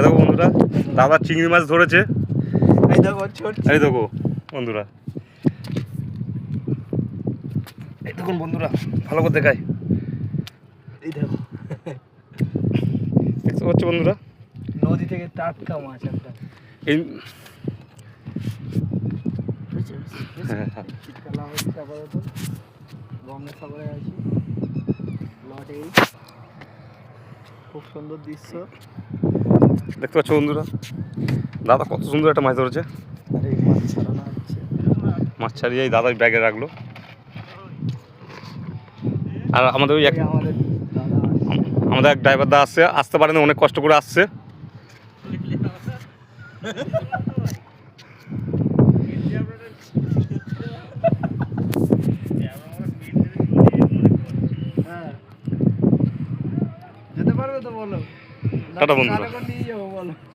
দেখো বন্ধুরা, দাদা চিংড়ি মাছ ধরেছে। এই দেখো বন্ধুরা, এই দেখুন বন্ধুরা, ভালো করে দেখায়। এই দেখো, দেখতে পাচ্ছ বন্ধুরা, নদী থেকে টাটকা মাছ একটা। এই শীতকাল হচ্ছে আপাতত, গঙ্গাসাগরে আছি লটে। খুব সুন্দর দৃশ্য দেখতে পাচ্ছ বন্ধুরা, দাদা কত সুন্দর একটা মাছ ধরেছে। আর এই মাছ ছাড়ানো হচ্ছে, মাছ ছাড়িয়ে দাদা ব্যাগে রাখলো। আর আমাদের ওই এক আমাদের দাদা আমাদের এক ড্রাইভার দা আসছে, আসতে পারেনি, অনেক কষ্ট করে আসছে। যেতে পারবে তো বলো, টাটা বন্ধুরা। নিয়ে যাবো বলো।